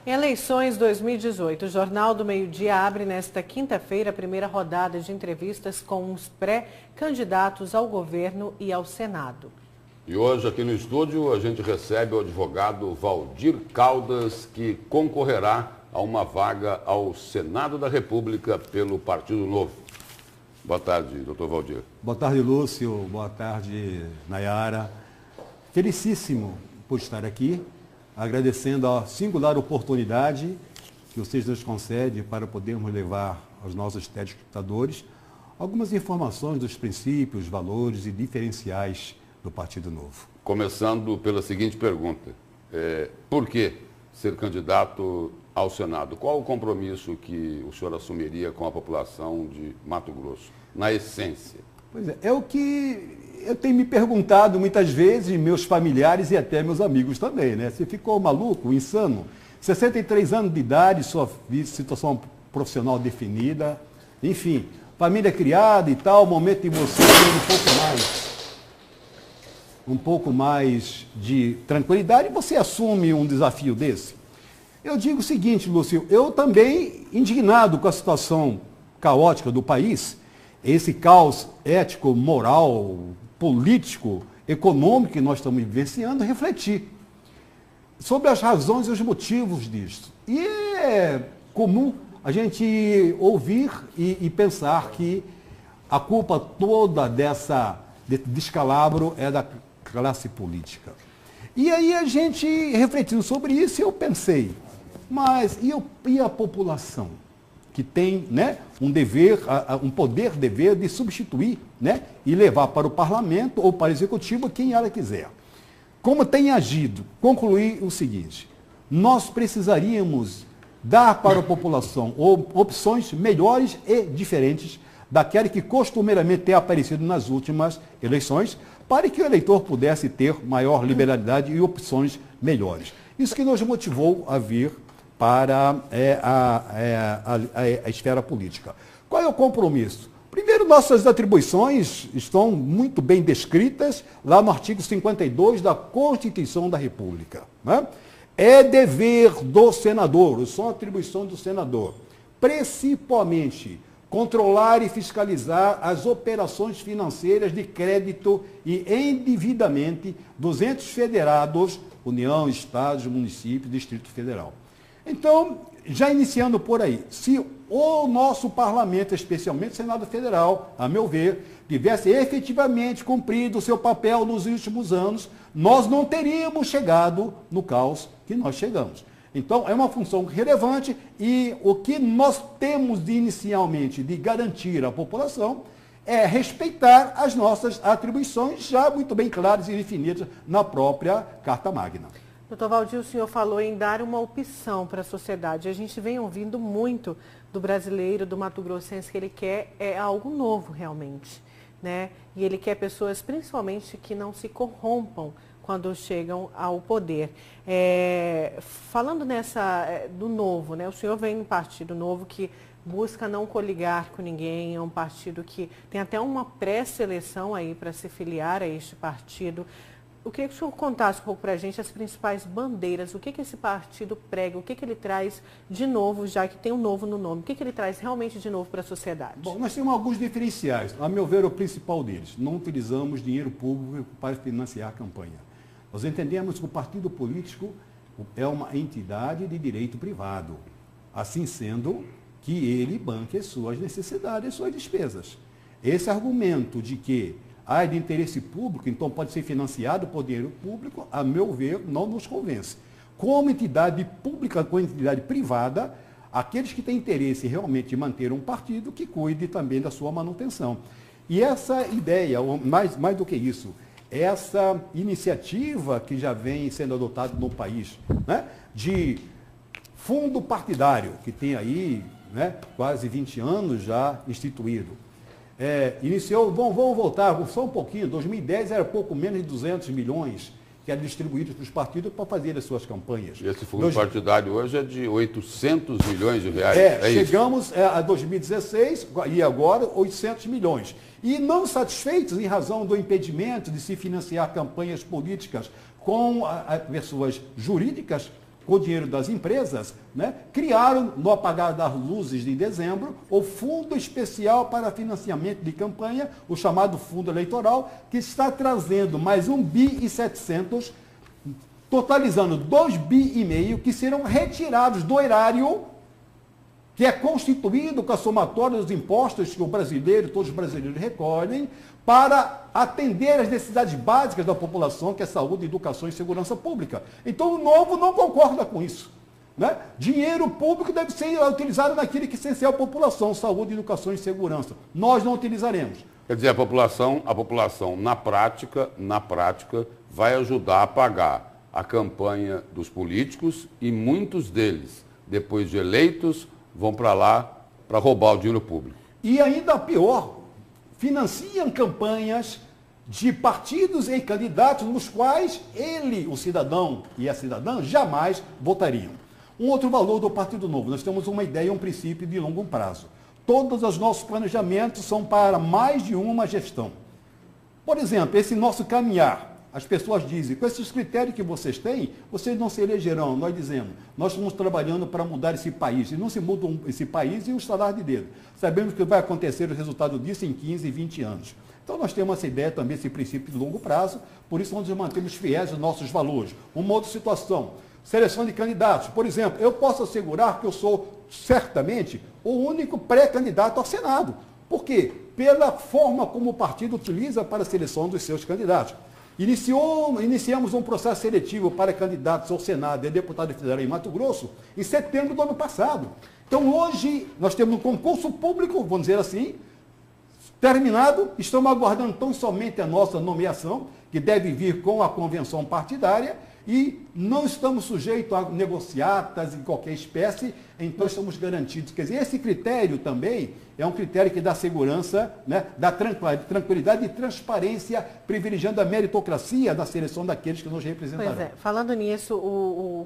Eleições 2018. O Jornal do Meio-Dia abre nesta quinta-feira a primeira rodada de entrevistas com os pré-candidatos ao governo e ao Senado. E hoje aqui no estúdio a gente recebe o advogado Valdir Caldas, que concorrerá a uma vaga ao Senado da República pelo Partido Novo. Boa tarde, doutor Valdir. Boa tarde, Lúcio. Boa tarde, Nayara. Felicíssimo por estar aqui, agradecendo a singular oportunidade que vocês nos concedem para podermos levar aos nossos telespectadores algumas informações dos princípios, valores e diferenciais do Partido Novo. Começando pela seguinte pergunta: por que ser candidato ao Senado? Qual o compromisso que o senhor assumiria com a população de Mato Grosso, na essência? Pois é o que eu tenho me perguntado muitas vezes, meus familiares e até meus amigos também, né? Você ficou maluco, insano? 63 anos de idade, sua situação profissional definida, enfim, família criada e tal, momento de você ter um pouco mais de tranquilidade, você assume um desafio desse? Eu digo o seguinte, Lúcio, eu também, indignado com a situação caótica do país, esse caos ético, moral, político, econômico que nós estamos vivenciando, refletir sobre as razões e os motivos disso. E é comum a gente ouvir e pensar que a culpa toda desse descalabro é da classe política. E aí a gente, refletindo sobre isso, eu pensei, mas e a população? Que tem, né, um dever, um poder-dever de substituir, né, e levar para o parlamento ou para o executivo quem ela quiser. Como tem agido? Concluir o seguinte: nós precisaríamos dar para a população opções melhores e diferentes daquela que costumeiramente tem aparecido nas últimas eleições, para que o eleitor pudesse ter maior liberalidade e opções melhores. Isso que nos motivou a vir para a esfera política. Qual é o compromisso? Primeiro, nossas atribuições estão muito bem descritas lá no artigo 52 da Constituição da República, né? É dever do senador, são atribuições do senador, principalmente controlar e fiscalizar as operações financeiras de crédito e endividamento dos entes federados, União, Estados, municípios, Distrito Federal. Então, já iniciando por aí, se o nosso parlamento, especialmente o Senado Federal, a meu ver, tivesse efetivamente cumprido o seu papel nos últimos anos, nós não teríamos chegado no caos que nós chegamos. Então, é uma função relevante e o que nós temos inicialmente de garantir à população é respeitar as nossas atribuições já muito bem claras e definidas na própria Carta Magna. Doutor Valdir, o senhor falou em dar uma opção para a sociedade. A gente vem ouvindo muito do brasileiro, do mato-grossense, que ele quer algo novo realmente, né? E ele quer pessoas, principalmente, que não se corrompam quando chegam ao poder. Falando do novo, né? O senhor vem de um partido novo que busca não coligar com ninguém, é um partido que tem até uma pré-seleção aí para se filiar a este partido. Eu queria que o senhor contasse um pouco para a gente as principais bandeiras, o que esse partido prega, o que ele traz de novo, já que tem um novo no nome, o que ele traz realmente de novo para a sociedade? Bom, nós temos alguns diferenciais. A meu ver, o principal deles: não utilizamos dinheiro público para financiar a campanha. Nós entendemos que o partido político é uma entidade de direito privado, assim sendo que ele banque as suas necessidades, as suas despesas. Esse argumento de que de interesse público, então pode ser financiado por dinheiro público, a meu ver, não nos convence. Como entidade pública, como entidade privada, aqueles que têm interesse realmente em manter um partido, que cuide também da sua manutenção. E essa ideia, mais do que isso, essa iniciativa que já vem sendo adotada no país, né, de fundo partidário, que tem aí, né, quase 20 anos já instituído. Iniciou, vamos voltar só um pouquinho, 2010 era pouco menos de 200 milhões que eram distribuídos para os partidos para fazer as suas campanhas. E esse fundo partidário hoje é de 800 milhões de reais. Chegamos a 2016 e agora 800 milhões. E não satisfeitos em razão do impedimento de se financiar campanhas políticas com pessoas jurídicas, com o dinheiro das empresas, né, criaram, no apagar das luzes de dezembro, o Fundo Especial para Financiamento de Campanha, o chamado Fundo Eleitoral, que está trazendo mais 1,7 bi, totalizando 2,5 bi, que serão retirados do erário, que é constituído com a somatória dos impostos que todos os brasileiros recolhem, para atender às necessidades básicas da população, que é saúde, educação e segurança pública. Então, o Novo não concorda com isso, né? Dinheiro público deve ser utilizado naquilo que é essencial à população, saúde, educação e segurança. Nós não utilizaremos. Quer dizer, a população na prática, vai ajudar a pagar a campanha dos políticos e muitos deles, depois de eleitos, vão para lá para roubar o dinheiro público. E ainda pior, financiam campanhas de partidos e candidatos nos quais ele, o cidadão e a cidadã, jamais votariam. Um outro valor do Partido Novo, nós temos uma ideia, um princípio de longo prazo. Todos os nossos planejamentos são para mais de uma gestão. Por exemplo, esse nosso caminhar, as pessoas dizem, com esses critérios que vocês têm, vocês não se elegerão. Nós dizemos, nós estamos trabalhando para mudar esse país. E não se muda esse país e o estalar de dedo. Sabemos que vai acontecer o resultado disso em 15, 20 anos. Então nós temos essa ideia também, esse princípio de longo prazo, por isso nós mantemos fiéis aos nossos valores. Uma outra situação, seleção de candidatos. Por exemplo, eu posso assegurar que eu sou, certamente, o único pré-candidato ao Senado. Por quê? Pela forma como o partido utiliza para a seleção dos seus candidatos. Iniciamos um processo seletivo para candidatos ao Senado e deputado federal em Mato Grosso em setembro do ano passado. Então, hoje, nós temos um concurso público, vamos dizer assim, terminado, estamos aguardando tão somente a nossa nomeação, que deve vir com a convenção partidária, e não estamos sujeitos a negociatas em qualquer espécie, então estamos garantidos. Quer dizer, esse critério também é um critério que dá segurança, né, dá tranquilidade e transparência, privilegiando a meritocracia na seleção daqueles que nos representarão. Pois é, falando nisso,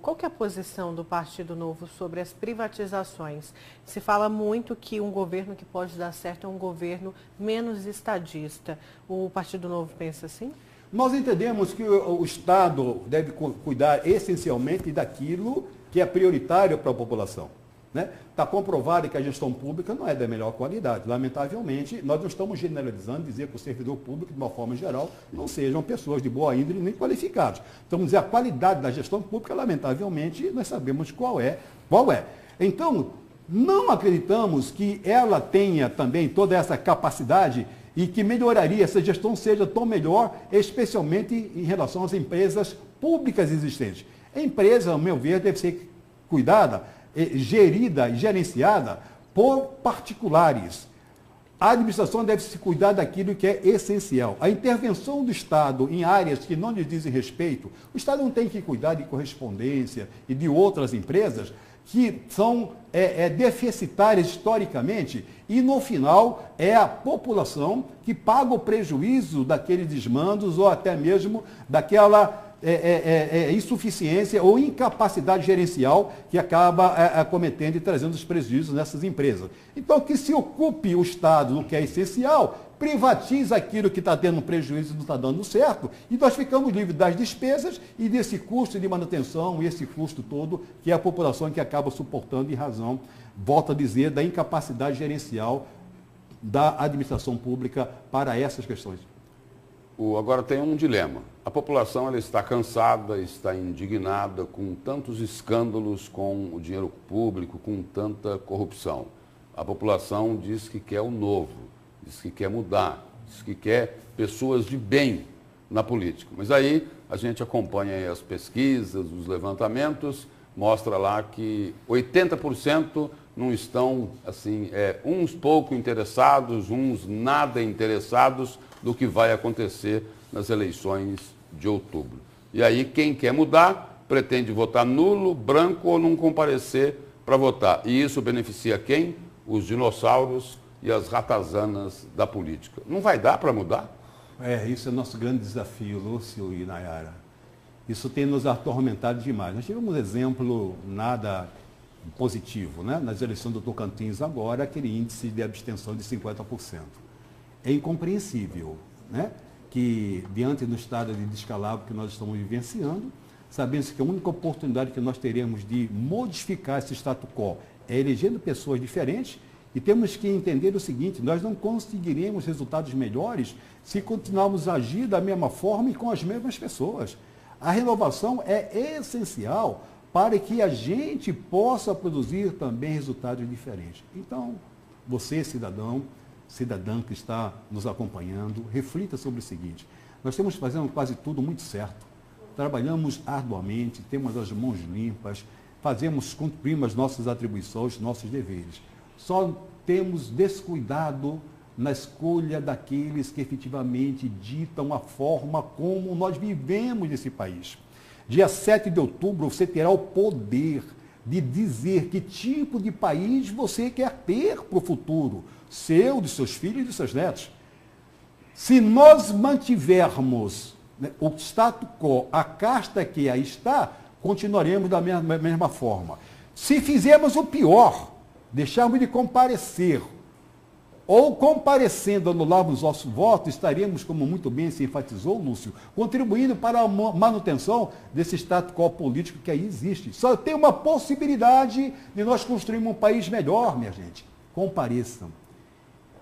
qual que é a posição do Partido Novo sobre as privatizações? Se fala muito que um governo que pode dar certo é um governo menos estadista. O Partido Novo pensa assim? Nós entendemos que o Estado deve cuidar essencialmente daquilo que é prioritário para a população. Né? Está comprovado que a gestão pública não é da melhor qualidade. Lamentavelmente, nós não estamos generalizando, dizer que o servidor público, de uma forma geral, não sejam pessoas de boa índole nem qualificados. Estamos dizendo a qualidade da gestão pública, lamentavelmente, nós sabemos qual é. Então, não acreditamos que ela tenha também toda essa capacidade e que melhoraria, essa gestão seja tão melhor, especialmente em relação às empresas públicas existentes. A empresa, ao meu ver, deve ser cuidada, gerida e gerenciada por particulares. A administração deve se cuidar daquilo que é essencial. A intervenção do Estado em áreas que não lhes dizem respeito, o Estado não tem que cuidar de correspondência e de outras empresas que são deficitárias historicamente, e no final é a população que paga o prejuízo daqueles desmandos ou até mesmo daquela insuficiência ou incapacidade gerencial que acaba cometendo e trazendo os prejuízos nessas empresas. Então, que se ocupe o Estado no que é essencial, privatiza aquilo que está tendo prejuízo e não está dando certo, e nós ficamos livres das despesas e desse custo de manutenção e esse custo todo que é a população que acaba suportando em razão, volto a dizer, da incapacidade gerencial da administração pública para essas questões. Agora tem um dilema. A população ela está cansada, está indignada com tantos escândalos com o dinheiro público, com tanta corrupção. A população diz que quer o novo, diz que quer mudar, diz que quer pessoas de bem na política. Mas aí a gente acompanha as pesquisas, os levantamentos, mostra lá que 80% não estão, assim, uns pouco interessados, uns nada interessados do que vai acontecer nas eleições de outubro. E aí quem quer mudar pretende votar nulo, branco ou não comparecer para votar. E isso beneficia quem? Os dinossauros e as ratazanas da política. Não vai dar para mudar? Isso é nosso grande desafio, Lúcio e Nayara. Isso tem nos atormentado demais. Nós tivemos um exemplo nada positivo, né? Nas eleições do Tocantins agora, aquele índice de abstenção de 50%. É incompreensível, né, que diante do estado de descalabro que nós estamos vivenciando, sabendo que a única oportunidade que nós teremos de modificar esse status quo é elegendo pessoas diferentes, e temos que entender o seguinte: nós não conseguiremos resultados melhores se continuarmos a agir da mesma forma e com as mesmas pessoas. A renovação é essencial para que a gente possa produzir também resultados diferentes. Então, você, cidadão, cidadã que está nos acompanhando, reflita sobre o seguinte: nós estamos fazendo quase tudo muito certo. Trabalhamos arduamente, temos as mãos limpas, cumprimos as nossas atribuições, nossos deveres. Só temos descuidado na escolha daqueles que efetivamente ditam a forma como nós vivemos nesse país. Dia 7 de outubro, você terá o poder de dizer que tipo de país você quer ter para o futuro, seu, dos seus filhos e dos seus netos. Se nós mantivermos, né, o status quo, a casta que aí está, continuaremos da mesma forma. Se fizermos o pior, deixarmos de comparecer, ou comparecendo, anularmos nosso voto, estaremos, como muito bem se enfatizou, Lúcio, contribuindo para a manutenção desse status quo político que aí existe. Só tem uma possibilidade de nós construirmos um país melhor, minha gente. Compareçam,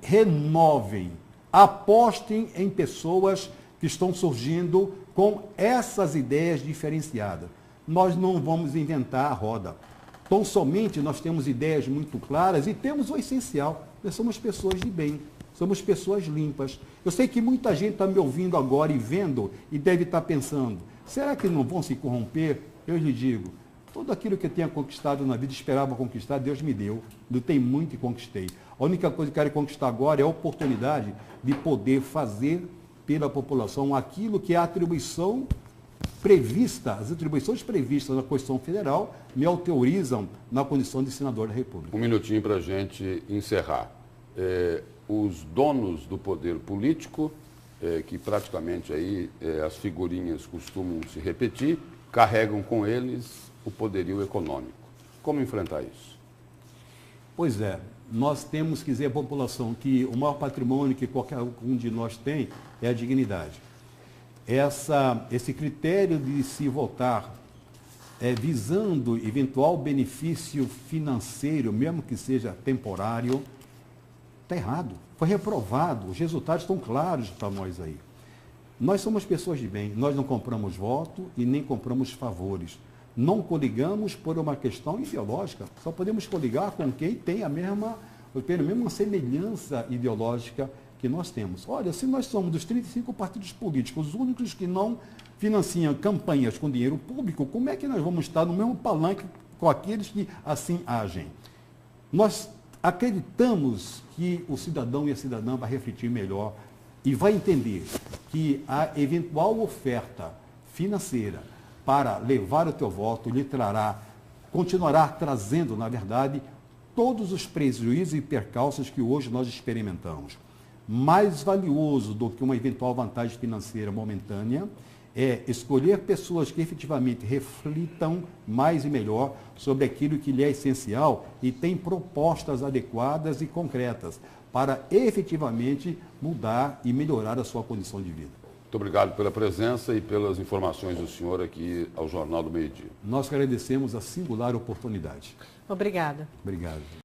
renovem, apostem em pessoas que estão surgindo com essas ideias diferenciadas. Nós não vamos inventar a roda. Tão somente nós temos ideias muito claras e temos o essencial. Nós somos pessoas de bem, somos pessoas limpas. Eu sei que muita gente está me ouvindo agora e vendo e deve estar pensando: será que não vão se corromper? Eu lhe digo, tudo aquilo que eu tenha conquistado na vida, esperava conquistar, Deus me deu. Eu tenho muito e conquistei. A única coisa que eu quero conquistar agora é a oportunidade de poder fazer pela população aquilo que é a atribuição prevista, as atribuições previstas na Constituição Federal me autorizam na condição de senador da República. Um minutinho para a gente encerrar. Os donos do poder político, que praticamente aí as figurinhas costumam se repetir, carregam com eles o poderio econômico. Como enfrentar isso? Pois é, nós temos que dizer à população que o maior patrimônio que qualquer um de nós tem é a dignidade. Esse critério de se votar visando eventual benefício financeiro, mesmo que seja temporário, está errado. Foi reprovado, os resultados estão claros para nós aí. Nós somos pessoas de bem, nós não compramos voto e nem compramos favores. Não coligamos por uma questão ideológica, só podemos coligar com quem tem pelo menos uma semelhança ideológica que nós temos. Olha, se nós somos dos 35 partidos políticos os únicos que não financiam campanhas com dinheiro público, como é que nós vamos estar no mesmo palanque com aqueles que assim agem? Nós acreditamos que o cidadão e a cidadã vai refletir melhor e vai entender que a eventual oferta financeira para levar o teu voto lhe continuará trazendo, na verdade, todos os prejuízos e percalços que hoje nós experimentamos. Mais valioso do que uma eventual vantagem financeira momentânea é escolher pessoas que efetivamente reflitam mais e melhor sobre aquilo que lhe é essencial e tem propostas adequadas e concretas para efetivamente mudar e melhorar a sua condição de vida. Muito obrigado pela presença e pelas informações do senhor aqui ao Jornal do Meio-Dia. Nós agradecemos a singular oportunidade. Obrigada. Obrigado.